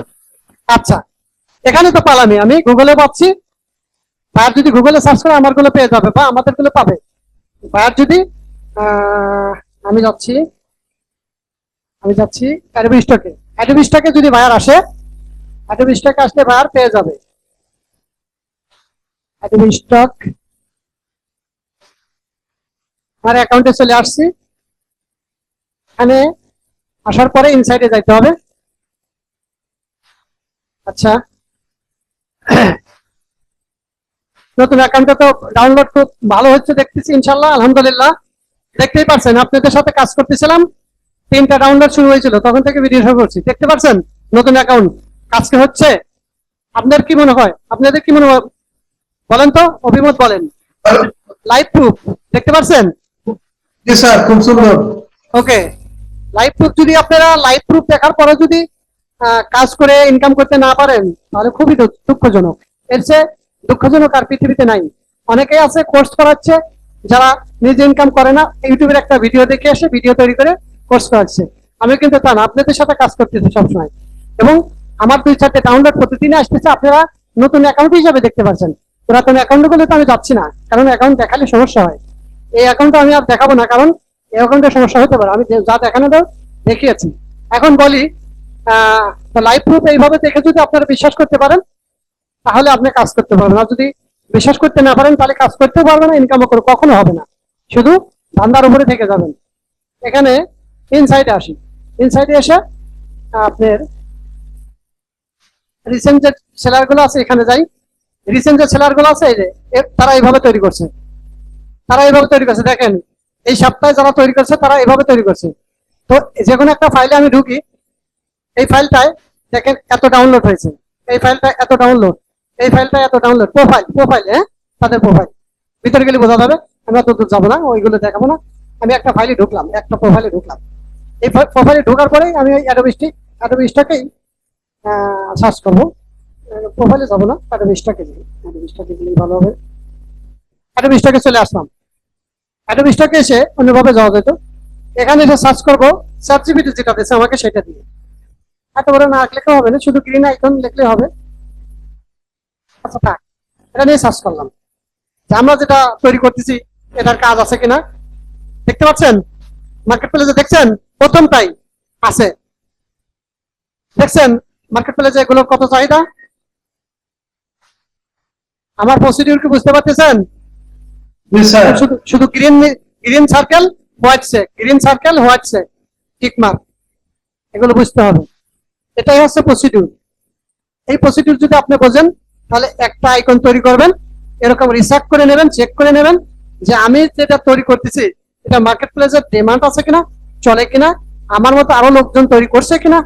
আচ্ছা, এখানে তো পালামি, আমি গুগলে পাচ্ছি। ভাইয়ার যদি গুগলে সার্চ করে আমার গুলো পেয়ে যাবে বা আমাদের গুলো পাবে। ভাইয়ার যদি আমি যাচ্ছি, অ্যাডোবি স্টকে। অ্যাডোবি স্টকে যদি ভাইয়ার আসে, অ্যাডোবি স্টকে আসলে ভাইয়ার পেয়ে যাবে। অ্যাডোবি স্টক, আমার অ্যাকাউন্টে চলে আসছি। এখানে আসার পরে ইনসাইডে যাইতে হবে। আচ্ছা, নতুন অ্যাকাউন্টটা তো ডাউনলোড খুব ভালো হচ্ছে দেখতেছি, ইনশাল্লাহ আলহামদুলিল্লাহ। দেখতেই পাচ্ছেন আপনাদের সাথে কাজ করতেছিলাম, 3টা ডাউনলোড শুরু হয়েছিল, তখন থেকে ভিডিও শুরু করছি। দেখতে পাচ্ছেন নতুন অ্যাকাউন্ট কাজকে হচ্ছে। আপনার কি মনে হয়, আপনাদের কি মনে হয় বলেন তো, অভিমত বলেন। লাইভ প্রুফ দেখতে পাচ্ছেন? জি স্যার, খুব সুন্দর। ওকে, লাইভ প্রুফ। যদি আপনারা লাইভ প্রুফ দেখার পরে যদি কাজ করে ইনকাম করতে না পারেন, তাহলে খুবই দুঃখজনক। এর চেয়ে দুঃখজনক আর পৃথিবীতে নাই। অনেকেই আছে কোর্স করাচ্ছে, যারা নিজে ইনকাম করে না, ইউটিউবের একটা ভিডিও দেখে এসে ভিডিও তৈরি করে কোর্স করাচ্ছে। আমি কিন্তু তা না, আপনাদের সাথে কাজ করতেছি সবসময়। এবং আমার 2-4টে ডাউনলোড প্রতিদিনে আসতেছে, আপনারা নতুন অ্যাকাউন্ট হিসাবে দেখতে পাচ্ছেন। পুরাতন অ্যাকাউন্ট গুলো তো আমি যাচ্ছি না, কারণ অ্যাকাউন্ট দেখালে সমস্যা হয়। এই অ্যাকাউন্টটা আমি আর দেখাবো না, কারণ এই অ্যাকাউন্টে সমস্যা হতে পারে। আমি যা দেখানো দেখিয়েছি। এখন বলি, লাইভ প্রুফ এইভাবে দেখে যদি আপনারা বিশ্বাস করতে পারেন, তাহলে আপনি কাজ করতে পারবেন। আর যদি বিশ্বাস করতে না পারেন, তাহলে কাজ করতেও পারবেন না, ইনকামও করে কখনো হবে না, শুধু ধান্দার উপরে থেকে যাবেন। এখানে ইনসাইডে আসি। ইনসাইডে এসে আপনার রিসেন্ট যে সেলার গুলো আছে এখানে যাই। রিসেন্ট যে সেলার গুলো আছে, এই যে তারা এইভাবে তৈরি করছে, দেখেন। এই সপ্তাহে যারা তৈরি করছে তারা এইভাবে তৈরি করছে। তো যে কোনো একটা ফাইলে আমি ঢুকি, এই ফাইলটায় দেখেন এত ডাউনলোড হয়েছে, এই ফাইলটা এত ডাউনলোড, এই ফাইলটা এত ডাউনলোড। প্রোফাইল, হ্যাঁ, তাদের প্রোফাইল ভিতরে গেলে বোঝা যাবে। আমি অত দূর যাবো না, ওইগুলো দেখাবো না। আমি একটা ফাইলে ঢুকলাম, একটা প্রোফাইলে ঢুকলাম। এই প্রোফাইলে ঢোকার পরেই আমি অ্যাডোবি স্টকেই সার্চ করবো। প্রোফাইলে যাবো না, অ্যাডোবি স্টকে গেলেই ভালো হবে। অ্যাডোবি স্টকে চলে আসলাম। অ্যাডোবি স্টকে এসে অন্যভাবে যাওয়া যেত। এখানে এসে সার্চ করবো চ্যাট জিপিটি যেটা দিচ্ছে আমাকে, সেটা দিয়ে। এত বড় না লিখলে হবে না, শুধু গ্রিন আইকন লিখলে হবে। আচ্ছা থাক, এটা নিয়ে সার্চ করলাম যে আমরা যেটা তৈরি করতেছি এটার কাজ আছে কিনা। দেখতে পাচ্ছেন মার্কেট প্লেসে, দেখছেন প্রথমটাই আছে। দেখছেন মার্কেট প্লেসে এগুলোর কত চাহিদা। আমার প্রসিডিউর কি বুঝতে পারতেছেন? জি স্যার। শুধু green circle white check, green circle white check, tick mark, এগুলো বুঝতে হবে। এটাই হচ্ছে প্রসিডিউর। এই প্রসিডিউর যদি আপনি বোঝেন, তাহলে একটা আইকন তৈরি করবেন, এরকম রিসার্চ করে নেবেন, চেক করে নেবেন যে আমি যেটা তৈরি করতেছি এটা মার্কেট প্লেসের ডিমান্ড আছে কিনা, চলে কিনা, আমার মতো আরো লোকজন তৈরি করছে কিনা,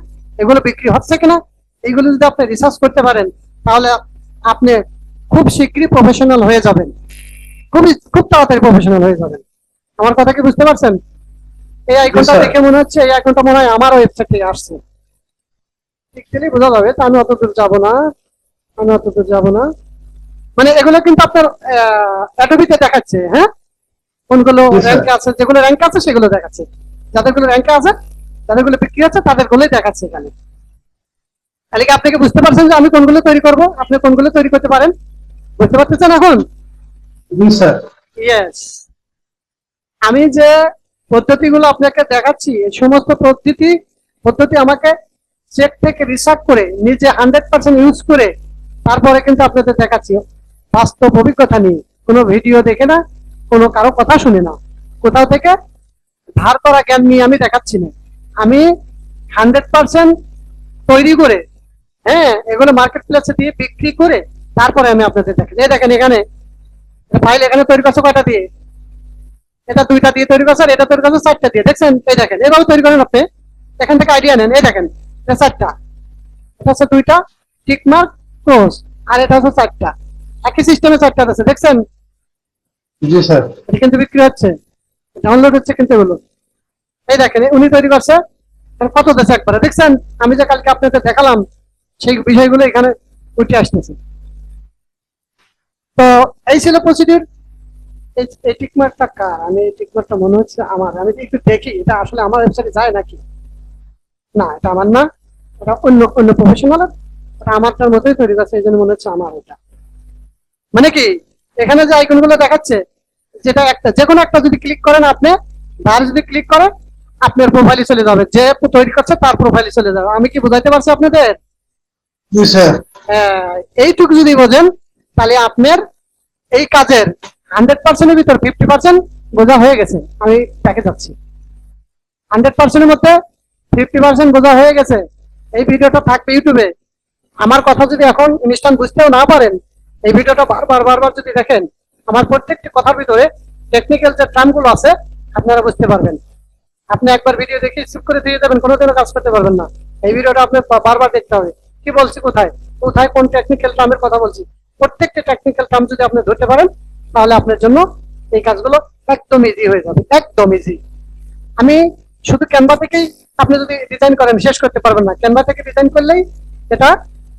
এগুলো বিক্রি হচ্ছে কিনা। এইগুলো যদি আপনি রিসার্চ করতে পারেন, তাহলে আপনি খুব শীঘ্রই প্রফেশনাল হয়ে যাবেন, খুব তাড়াতাড়ি প্রফেশনাল হয়ে যাবেন। আমার কথা কি বুঝতে পারছেন? এই আইকনটা দেখে মনে হচ্ছে এই আইকনটা মনে হয় আমার ওয়েবসাইট থেকে আসছে। ঠিক দিলেই বোঝা যাবে। তা আমি অত দূর যাবো না, মানে এগুলো কিন্তু আপনার অ্যাডোবিতে দেখাচ্ছে, হ্যাঁ, কোনগুলো র্যাঙ্কে আছে, যেগুলো র্যাঙ্কে আছে সেগুলো দেখাচ্ছে। যাদেরগুলো র্যাঙ্কে আছে, যাদেরগুলো বিক্রি আছে, তাদেরগুলোই দেখাচ্ছে এখানে। তাহলে কি আপনি কি বুঝতে পারছেন যে আমি কোনগুলো তৈরি করব, আপনি কোনগুলো তৈরি করতে পারেন? বুঝতে পারতেছেন এখন? জি স্যার। ইয়েস। আমি যে পদ্ধতিগুলো আপনাকে দেখাচ্ছি, এই সমস্ত পদ্ধতি আমাকে চেক থেকে রিসার্চ করে নিজে 100% ইউজ করে তারপরে কিন্তু আপনাদের দেখাচ্ছি, বাস্তব অভিজ্ঞতা নিয়ে। কোনো ভিডিও দেখে না, কোনো কারো কথা শুনে না, কোথাও থেকে ধার করা জ্ঞান নিয়ে আমি দেখাচ্ছি না। আমি 100% তৈরি করে, হ্যাঁ, এগুলো মার্কেট প্লেসে দিয়ে বিক্রি করে তারপরে আমি আপনাদের দেখেন। এই দেখেন এখানে ফাইল এখানে তৈরি করছে কয়টা দিয়ে, এটা 2টা দিয়ে তৈরি করছে, আর এটা তৈরি করছে 4টা দিয়ে। দেখছেন? এই দেখেন এভাবে তৈরি করেন আপনি, এখান থেকে আইডিয়া নেন। এই দেখেন এটা 4টা, এটা হচ্ছে 2টা টিক মার্ক ক্লোজ, আর এটা হচ্ছে 4টা। একই সিস্টেমে 4টা আছে, দেখছেন? জি স্যার। এটা কিন্তু বিক্রি হচ্ছে, ডাউনলোড হচ্ছে কিন্তু এগুলো। এই দেখেন উনি তৈরি করছে তাহলে কত দেশে একবারে দেখছেন, আমি যে কালকে আপনাদের দেখালাম সেই বিষয়গুলো এখানে উঠে আসতেছে। তো এই ছিল প্রসিডিউর। এই টিকমার্কটা কার? আমি এই টিকমার্কটা মনে হচ্ছে আমার, আমি একটু দেখি এটা আসলে আমার ওয়েবসাইটে যায় নাকি। না, এটা আমার না, এটা অন্য অন্য প্রফেশনাল, এটা আমারটার মতোই তৈরি করছে, এই জন্য মনে হচ্ছে আমার এটা। মানে কি, এখানে যে আইকন গুলো দেখাচ্ছে, যেটা একটা যে কোনো একটা যদি ক্লিক করেন আপনি, আর যদি ক্লিক করেন আপনার প্রোফাইলে চলে যাবে, যে তৈরি করছে তার প্রোফাইলে চলে যাবে। আমি কি বুঝাইতে পারছি আপনাদের? জি স্যার। এইটুকু যদি বোঝেন তাহলে আপনার এই কাজের 100%-এর ভিতর 50% বোঝা হয়ে গেছে। আমি দেখে যাচ্ছি 100%-এর মধ্যে 50% বোঝা হয়ে গেছে। এই ভিডিওটা থাকবে ইউটিউবে। আমার কথা যদি এখন ইনস্ট্যান্ট বুঝতেও না পারেন, এই ভিডিওটা বারবার বারবার যদি দেখেন, আমার প্রত্যেকটি কথার ভিতরে টেকনিক্যাল যে টার্মগুলো আছে আপনারা বুঝতে পারবেন। আপনি একবার ভিডিও দেখে স্কিপ করে দিয়ে দেবেন, কোনোদিনও কাজ করতে পারবেন না। এই ভিডিওটা আপনি বারবার দেখতে হবে, কি বলছি, কোথায় কোথায় কোন টেকনিক্যাল টার্মের কথা বলছি। প্রত্যেকটা টেকনিক্যাল টার্ম যদি আপনি ধরতে পারেন তাহলে আপনার জন্য এই কাজগুলো একদম ইজি হয়ে যাবে, একদম ইজি। আমি শুধু ক্যানভা থেকেই আপনি যদি ডিজাইন করেন শেষ করতে পারবেন না। ক্যানভা থেকে ডিজাইন করলেই এটা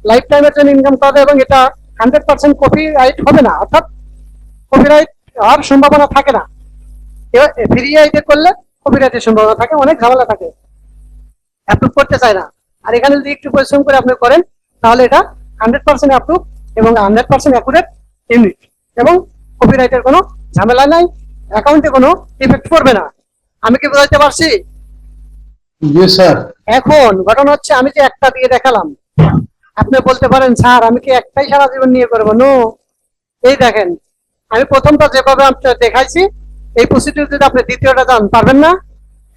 লাইফ টাইমের জন্য ইনকাম করবে, এবং এটা 100% কপিরাইট হবে না, অর্থাৎ কপিরাইট হওয়ার সম্ভাবনা থাকে না। ফ্রি আইডি করলে কপিরাইটের সম্ভাবনা থাকে, অনেক ঝামেলা থাকে, অ্যাপ্রুভ করতে চায় না। আর এখানে যদি একটু পরিশ্রম করে আপনি করেন তাহলে এটা 100% অ্যাপ্রুভ এবং 100% অ্যাকুরেট ইউনিট, এবং কপিরাইটের কোনো ঝামেলা নাই, অ্যাকাউন্টে কোনো ইফেক্ট পড়বে না। আমি কি বোঝাতে পারছি? জি স্যার। এখন ঘটনা হচ্ছে, আমি যে একটা দিয়ে দেখালাম, আপনি বলতে পারেন স্যার আমি কি একটাই সারা জীবন নিয়ে করবো? নো, এই দেখেন আমি প্রথমটা যেভাবে আপনাকে দেখাইছি, এই প্রসিডিউর যদি আপনি দ্বিতীয়টা যান পারবেন না।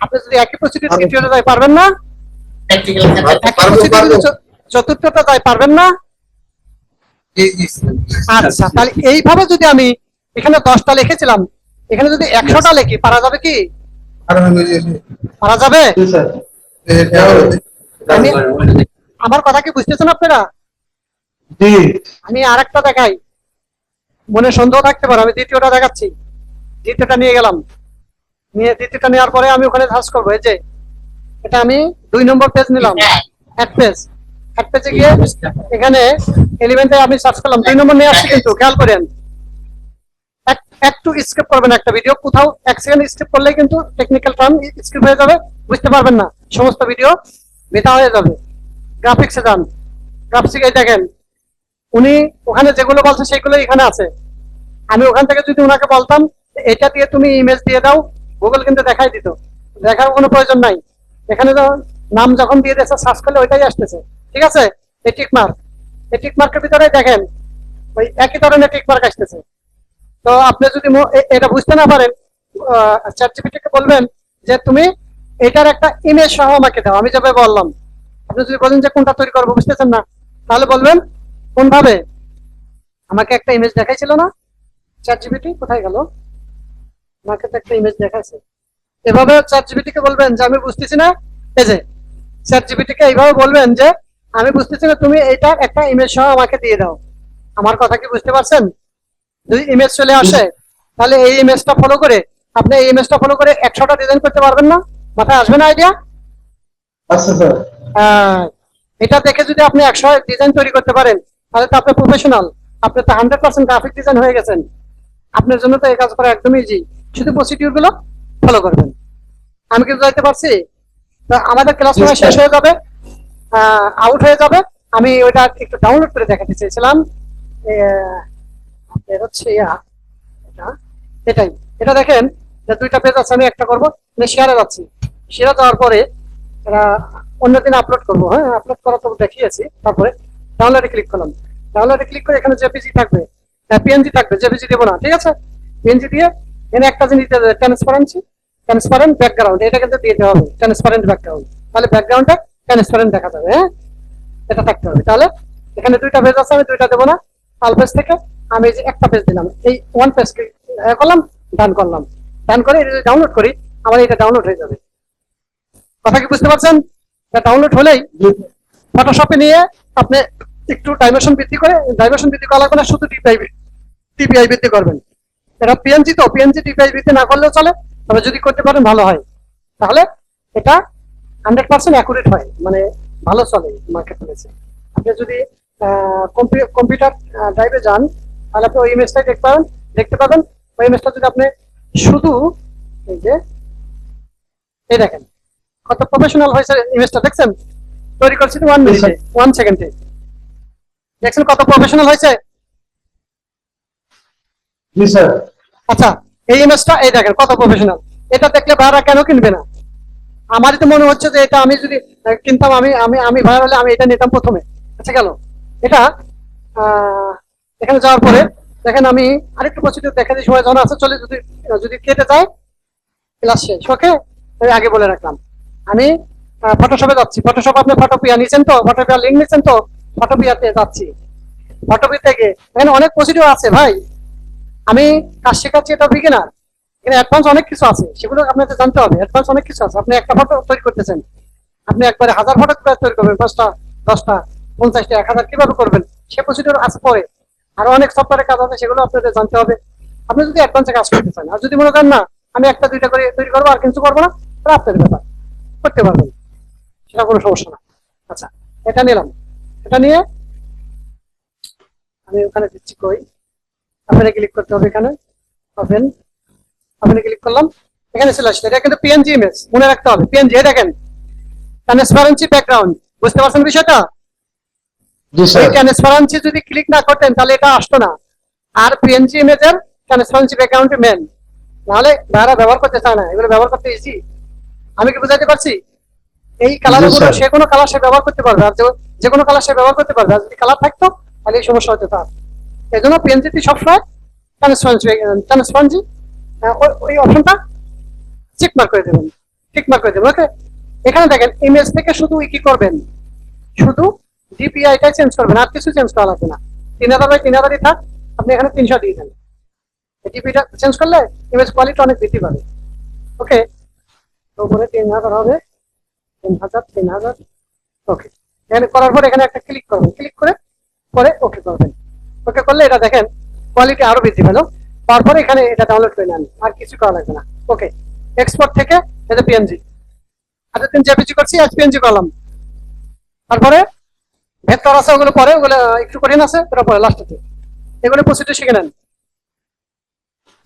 আপনি যদি একই প্রসিডিউর তৃতীয়টা যায় পারবেন না, একই প্রসিডিউর যদি চতুর্থটা যায় পারবেন না। আচ্ছা, তাহলে এইভাবে যদি আমি এখানে 10টা লিখেছিলাম, এখানে যদি 100টা লিখি পারা যাবে কি? পারা যাবে? জি স্যার। আমি আমার কথা কি বুঝতেছেন আপনারা? জি। আমি আরেকটা দেখাই, মনে সন্দেহ থাকতে পারে, আমি দ্বিতীয়টা দেখাচ্ছি। দ্বিতীয়টা নিয়ে গেলাম, দ্বিতীয়টা নেওয়ার পরে আমি ওখানে সার্চ করবো। এই যে এটা আমি 2 নম্বর পেজ নিলাম, এক পেজে গিয়ে এখানে এলিমেন্টে আমি সার্চ করলাম, 2 নম্বর নিয়ে আসছি, কিন্তু খেয়াল করেন একটু স্কিপ করবেন একটা ভিডিও, কোথাও 1 সেকেন্ড স্কিপ করলে কিন্তু টেকনিক্যাল টার্ম স্কিপ হয়ে যাবে, বুঝতে পারবেন না, সমস্ত ভিডিও বেতা হয়ে যাবে। গ্রাফিক্সে যান, গ্রাফিক্সে দেখেন উনি ওখানে যেগুলো বলছে সেগুলো এখানে আছে। আমি ওখান থেকে যদি ওনাকে বলতাম এটা দিয়ে তুমি ইমেজ দিয়ে দাও, গুগল কিন্তু দেখাই দিত, দেখার কোনো প্রয়োজন নাই। এখানে নাম যখন দিয়ে দিয়েছে সার্চ করলে ওইটাই আসতেছে, ঠিক আছে। এই টিকমার্কের ভিতরে দেখেন ওই একই ধরনের টিকমার্ক আসতেছে। তো আপনি যদি এটা বুঝতে না পারেন, চ্যাটজিপিটিকে বলবেন যে তুমি এটার একটা ইমেজ সহ আমাকে দাও, আমি যেভাবে বললাম। আপনি যদি বলেন যে কোনটা তৈরি করবো বুঝতেছেন না, তাহলে বলবেন কোন ভাবে, আমাকে একটা ইমেজ দেখাইছিল না চ্যাটজিপিটি, কোথায় গেল? আমাকে তো একটা ইমেজ দেখাইছে। এভাবে চ্যাটজিপিটিকে বলবেন যে আমি বুঝতেছি না, এই যে চ্যাটজিপিটিকে এইভাবে বলবেন যে আমি বুঝতেছি না, তুমি এইটার একটা ইমেজ সহ আমাকে দিয়ে দাও। আমার কথা কি বুঝতে পারছেন? যদি ইমেজ চলে আসে তাহলে এই ইমেজটা ফলো করে আপনি এই ইমেজটা ফলো করে 100টা ডিজাইন করতে পারবেন না? মাথায় আসবে না আইডিয়া? আচ্ছা স্যার। এটা দেখে যদি আপনি 100 ডিজাইন তৈরি করতে পারেন তাহলে তো আপনি প্রফেশনাল, আপনি তো 100% গ্রাফিক ডিজাইন হয়ে গেছেন। আপনার জন্য তো এই কাজ করা একদমই ইজি, শুধু প্রসিডিউর গুলো ফলো করবেন। আমি কি বুঝাইতে পারছি? তো আমাদের ক্লাস সময় শেষ হয়ে যাবে, আউট হয়ে যাবে। আমি ওইটা একটু ডাউনলোড করে দেখাতে চেয়েছিলাম। হচ্ছে এটাই, এটা দেখেন যে 2টা পেজ আছে, আমি একটা করবো, শেয়ারে যাচ্ছি, শেয়ারে যাওয়ার পরে অন্যদিন আপলোড করবো। হ্যাঁ, আপলোড করা তো দেখিয়েছি। তারপরে ডাউনলোডে ক্লিক করলাম, ডাউনলোডে ক্লিক করে এখানে জেপিজি থাকবে, পিএনজি থাকবে, জেপিজি দেবো না, ঠিক আছে। পিএনজি দিয়ে এখানে একটা জিনিস ট্রান্সপারেন্ট ব্যাকগ্রাউন্ড, এটা কিন্তু দিতে হবে, ট্রান্সপারেন্ট ব্যাকগ্রাউন্ড, তাহলে ব্যাকগ্রাউন্ডটা ট্রান্সপারেন্ট দেখা যাবে। হ্যাঁ, এটা থাকতে হবে। তাহলে এখানে 2টা পেজ আছে, আমি 2টা দেবো না। আল পেজ থেকে আমি এই যে একটা পেজ দিলাম, এই 1 পেজ করলাম, ডান করলাম, ডান করে এটা ডাউনলোড করি, আমার এটা ডাউনলোড হয়ে যাবে। কথা কি বুঝতে পারছেন? ডাউনলোড হলেই ফটোশপে নিয়ে আপনি একটু ডাইমেনশন বৃদ্ধি করা লাগবে না, শুধু টিপিআই বৃদ্ধি করবেন। এটা পিএনজি, তো পিএনজি টিপিআই বৃদ্ধি না করলেও চলে, তবে যদি করতে পারেন ভালো হয়। তাহলে এটা 100% অ্যাকুরেট হয়, মানে ভালো চলে মার্কেট প্লেসে। আপনি যদি কম্পিউটার ড্রাইভে যান তাহলে আপনি ওই ইমেজটাই দেখতে পাবেন। ওই ইমেজটা যদি আপনি শুধু এই যে এই দেখেন কত প্রফেশনাল হয়েছে ইমেজটা, দেখছেন? তৈরি করছি 1 মিনিটে 1 সেকেন্ডে, দেখছেন কত প্রফেশনাল হয়েছে? জি স্যার। আচ্ছা, এই ইমেজটা এই দেখেন কত প্রফেশনাল। এটা দেখলে ভাড়া কেন কিনবে না? আমারই তো মনে হচ্ছে যে এটা আমি যদি কিনতাম, আমি আমি আমি ভাড়া হলে আমি এটা নিতাম প্রথমে। আচ্ছা গেল এটা। এখানে যাওয়ার পরে দেখেন আমি আরেকটু প্রসিডিউর দেখা দিই, সময় যখন আছে চলে, যদি যদি কেটে যায় ক্লাস শেষ। ওকে, আমি আগে বলে রাখলাম আমি ফটোশপে যাচ্ছি। ফটোশপ আপনি ফটোপিয়া নিয়েছেন তো, ফটোপিয়া লিঙ্ক নিয়েছেন তো, ফটোপিয়াতে যাচ্ছি। ফটোপি থেকে এখানে অনেক প্রসিডিউর আছে ভাই, আমি কাজ শেখাচ্ছি, এটা বিগিনার। এখানে অ্যাডভান্স অনেক কিছু আছে, সেগুলো আপনাদের জানতে হবে। অ্যাডভান্স অনেক কিছু আছে। আপনি একটা ফটো তৈরি করতেছেন, আপনি একবারে 1000 ফটো তৈরি করবেন, 5টা 10টা 50টা 1000 কিভাবে করবেন সে প্রসিডিউর আছে পরে। আরো অনেক সফটওয়্যারের কাজ আছে, সেগুলো আপনাদের জানতে হবে আপনি যদি অ্যাডভান্সে কাজ করতে চান। আর যদি মনে করেন না আমি একটা দুইটা করে তৈরি করবো আর কিছু করবো না, তাহলে আপনাদের ব্যাপার, করতে পারবেন, সেটা কোনো সমস্যা না। আচ্ছা, এটা নিলাম। এটা নিয়ে আমি ওখানে দিচ্ছি, কই আপনারা ক্লিক করতে হবে, এখানে ওপেন, আপনি ক্লিক করলাম, এখানে চলে আসছে। এটা কিন্তু পিএনজি ইমেজ, মনে রাখতে হবে পিএনজি। দেখেন ট্রান্সপারেন্সি ব্যাকগ্রাউন্ড, বুঝতে পারছেন বিষয়টা? জি স্যার। ট্রান্সপারেন্সি যদি ক্লিক না করতেন তাহলে এটা আসতো না। আর পিএনজি ইমেজের ট্রান্সপারেন্সি ব্যাকগ্রাউন্ড মেন, নাহলে যারা ব্যবহার করতে চায় না, এগুলো ব্যবহার করতে ইজি। আমি কি বুঝাতে পারছি? এই কালার জি, গুলো স্যার। সে কোনো কালার সে ব্যবহার করতে পারবে, আর যে কোনো কালার সে ব্যবহার করতে পারবে। আর যদি কালার থাকতো তাহলে এই সমস্যা হতো তার। এই জন্য পিএনজিটি সবসময় ট্রান্সপারেন্সি ওই অপশনটা চেক মার্ক করে দেবেন, টিক মার্ক করে দেবেন। ওকে, এখানে দেখেন ইমেজ থেকে শুধু কি করবেন, শুধু ডিপিআইটা চেঞ্জ করবেন, আর কিছু চেঞ্জ করা লাগবে না। 3000 বাই 3000ই থাক, আপনি এখানে 300 দিয়ে দেন। ডিপিটা চেঞ্জ করলে ইমেজ কোয়ালিটি অনেক বৃদ্ধি পাবে। ওকে, তো উপরে 3000 হবে, 3000। ওকে, এখানে করার পর এখানে একটা ক্লিক করবেন, ক্লিক করে পরে ওকে করবেন। ওকে করলে এটা দেখেন কোয়ালিটি আরো বৃদ্ধি পেল। তারপরে এখানে এটা ডাউনলোড করে নেন, আর কিছু করা লাগবে না। ওকে, এক্সপোর্ট থেকে এটা পিএনজি, এতদিন জেপিজি করছি, আজ পিএনজি করলাম। তারপরে ভেক্টর আছে, ওগুলো পরে, ওগুলো একটু কঠিন আছে, ওটা পরে লাস্টেতে। এগুলো প্রসিডিউর শিখে নেন,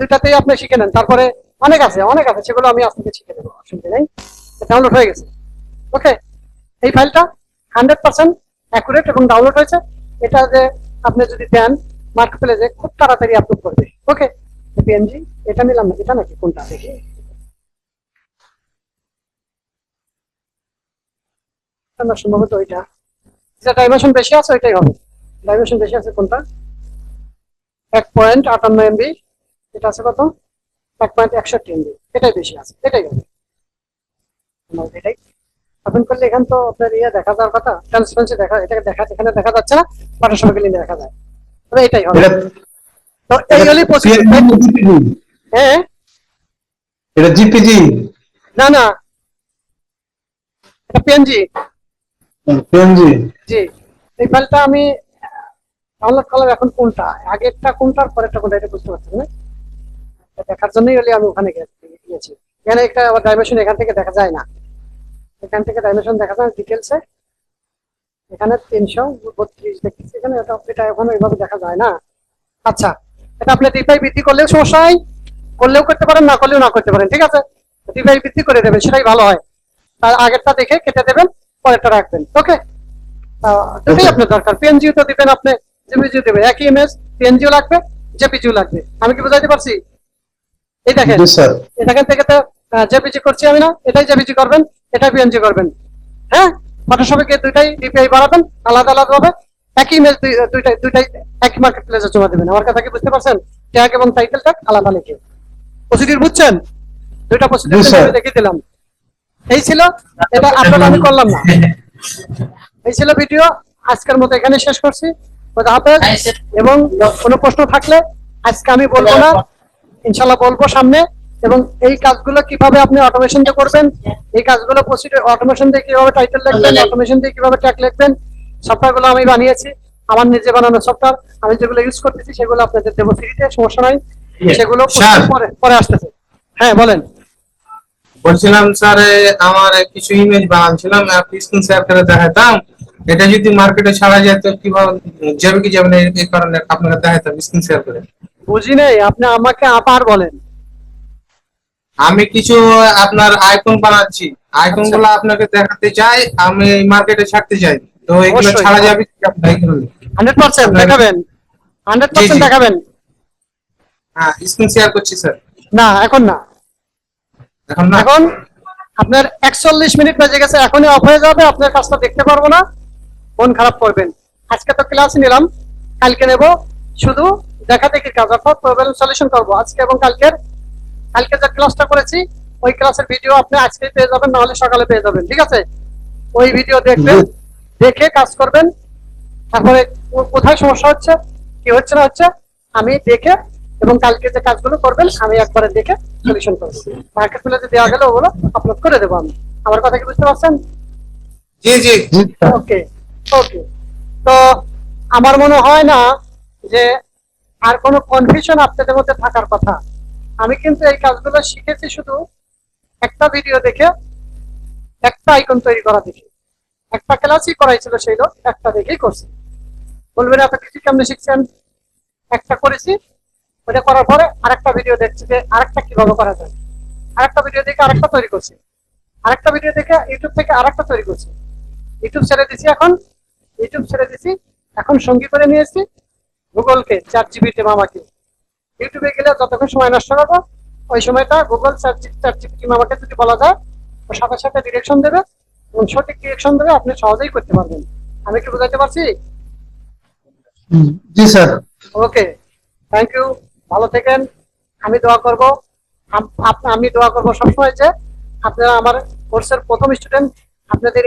দুইটাতেই আপনি শিখে নেন। তারপরে অনেক আছে সেগুলো আমি আজ থেকে শিখে দেবো, অসুবিধা নেই। ডাউনলোড হয়ে গেছে। ওকে, এই ফাইলটা 100% অ্যাকুরেট এবং ডাউনলোড হয়েছে। এটা যে আপনি যদি দেন মার্কেট প্লেসে খুব তাড়াতাড়ি আপলোড করবে। ওকে, পিএনজি এটা নিলাম না, এটা নাকি কোনটা দেখি, সম্ভবত ওইটা, যেটা ডাইমেনশন বেশি আছে ওইটাই হবে। ডাইমেনশন বেশি আছে কোনটা, 1.58 এমবি। এটা আছে কত, 1.61 এমবি। এটাই বেশি আছে, এটাই হবে। এটাই ওপেন করলে এখান তো আপনার ইয়ে দেখা যাওয়ার কথা, ট্রান্সপারেন্সি দেখা, এটাকে দেখা, এখানে দেখা যাচ্ছে না, ফটোশপে গেলে দেখা যায়। তবে এটাই হবে। তো এই হলো প্রসিডিউর। হ্যাঁ, এটা জিপিজি। না না, এটা পিএনজি। পিএনজি। জি, এই ফাইলটা আমি ডাউনলোড করলাম। এখন কোনটা, আগেরটা কোনটা আর পরেরটা কোনটা, এটা বুঝতে পারছেন না? দেখার জন্যই হলে আমি ওখানে গিয়েছি। এখানে একটা আবার ডাইমেনশন এখান থেকে দেখা যায় না, এখান থেকে ডাইমেনশন দেখা যায় ডিটেলসে। এখানে 332 দেখতেছি এখানে, এটা এখন এইভাবে দেখা যায় না। আচ্ছা, এটা আপনি ডিপাই বৃদ্ধি করলেও সমস্যা নাই, করলেও করতে পারেন, না করলেও না করতে পারেন। ঠিক আছে, ডিপাই বৃদ্ধি করে দেবেন, সেটাই ভালো হয়। তার আগেরটা দেখে কেটে দেবেন, পরেরটা রাখবেন। ওকে, দুটোই আপনার দরকার। পিএনজিও তো দিবেন আপনি, জেপিজিও দেবেন, একই ইমেজ পিএনজিও লাগবে, জেপিজিও লাগবে। আমি কি বুঝাইতে পারছি? এই দেখেন, এখান থেকে তো জেপিজি করছি আমি না, এটাই জেপিজি করবেন, এটাই পিএনজি করবেন। হ্যাঁ, ফটোশপে গিয়ে দুইটাই ডিপিআই বাড়াবেন, আলাদা আলাদা হবে। একই ইমেজ দুইটাই একই মার্কেট প্লেসে জমা দেবেন। আমার কথা কি বুঝতে পারছেন? ট্যাগ এবং টাইটেল ট্যাগ আলাদা লিখে। প্রসিডিউর বুঝছেন? দুইটা প্রসিডিউর দেখিয়ে দিলাম। এই ছিল, এটা আপলোড আমি করলাম না। এই ছিল ভিডিও, আজকের মতো এখানে শেষ করছি। খোদা হাফেজ। এবং কোনো প্রশ্ন থাকলে আজকে আমি বলবো না, ইনশাল্লাহ বলবো সামনে। এবং এই কাজগুলো কিভাবে আপনি অটোমেশন দিয়ে করবেন, এই কাজগুলো প্রসিডিউর অটোমেশন দিয়ে কিভাবে টাইটেল লিখবেন, অটোমেশন দিয়ে কিভাবে ট্যাগ লিখবেন, সফটওয়্যার গুলো আমি বানিয়েছি, আমার নিজে বানানো সফটওয়্যার। আমি যেগুলো ইউজ করতেছি সেগুলো আপনাদের দেবো ফ্রিতে, সমস্যা নাই। সেগুলো পরে আসতেছে। হ্যাঁ বলেন। বলছিলাম স্যার আমার কিছু ইমেজ বানাচ্ছিলাম স্ক্রিন শেয়ার করে দেখাতাম। এটা যদি মার্কেটে ছাড়া যায় তো কিভাবে যাবে কি যাবে না এই কারণে আপনাকে দেখাতাম স্ক্রিন শেয়ার করে। বুঝি নেই, আপনি আমাকে আবার বলেন। আমি কিছু আপনার আইকন বানাচ্ছি, আইকন আচ্ছা। গুলো আপনাকে দেখাতে চাই, আমি মার্কেটে ছাড়তে চাই, তো এগুলো অবশ্যই। ছাড়া যাবে কি আপনার এগুলো? 100% দেখাবেন, 100% জি। দেখাবেন। হ্যাঁ, স্ক্রিন শেয়ার করছি স্যার। না এখন না, এখন না? এখন আপনার 41 মিনিট বেজে গেছে, এখনই অফ হয়ে যাবে, আপনার কাজটা দেখতে পারবো না, মন খারাপ করবেন। আজকে তো ক্লাস নিলাম, কালকে নেব শুধু দেখা দেখি কাজ, অর্থাৎ প্রবলেম সলিউশন করবো আজকে এবং কালকে যে ক্লাসটা করেছি ওই ক্লাসের ভিডিও আপনি আজকে পেয়ে যাবেন, নাহলে সকালে পেয়ে যাবেন, ঠিক আছে? ওই ভিডিও দেখবেন, দেখে কাজ করবেন। তারপরে কোথায় সমস্যা হচ্ছে, কি হচ্ছে না হচ্ছে আমি দেখে, এবং কালকে যে কাজগুলো করবেন আমি একবারে দেখে সলিউশন করবো। মার্কেট প্লেসে দেওয়া গেলে ওগুলো আপলোড করে দেবো আমি। আমার কথা কি বুঝতে পারছেন? জি জি। জি স্যার। ওকে ওকে। তো আমার মনে হয় না যে আর কোনো কনফিউশন আপনাদের মধ্যে থাকার কথা। আমি কিন্তু এই কাজগুলো শিখেছি শুধু একটা ভিডিও দেখে, একটা আইকন তৈরি করা দেখে। একটা ক্লাসই করাইছিল সেই লোক, একটা দেখেই করছে। বলবেন এত কিছু কেমনে শিখছেন? একটা করেছি, ওটা করার পরে আরেকটা ভিডিও দেখছি যে আরেকটা কিভাবে করা যায়, আরেকটা ভিডিও দেখে আরেকটা তৈরি করছি, আরেকটা ভিডিও দেখে ইউটিউব থেকে আরেকটা তৈরি করছি। ইউটিউব ছেড়ে দিছি, এখন সঙ্গী করে নিয়েছি গুগলকে, ChatGPT মামাকে। ইউটিউবে গেলে যতক্ষণ সময় নষ্ট করবো ওই সময়টা গুগল ChatGPT মামাকে যদি বলা যায়, ও সাথে সাথে ডিরেকশন দেবে, এবং সঠিক ডিরেকশন দেবে, আপনি সহজেই করতে পারবেন। আমি কি বুঝাইতে পারছি? জি স্যার। ওকে, থ্যাংক ইউ, ভালো থাকেন। আমি দোয়া করব, আমি দোয়া করবো সবসময় যে আপনারা আমার কোর্সের প্রথম স্টুডেন্ট, আপনাদের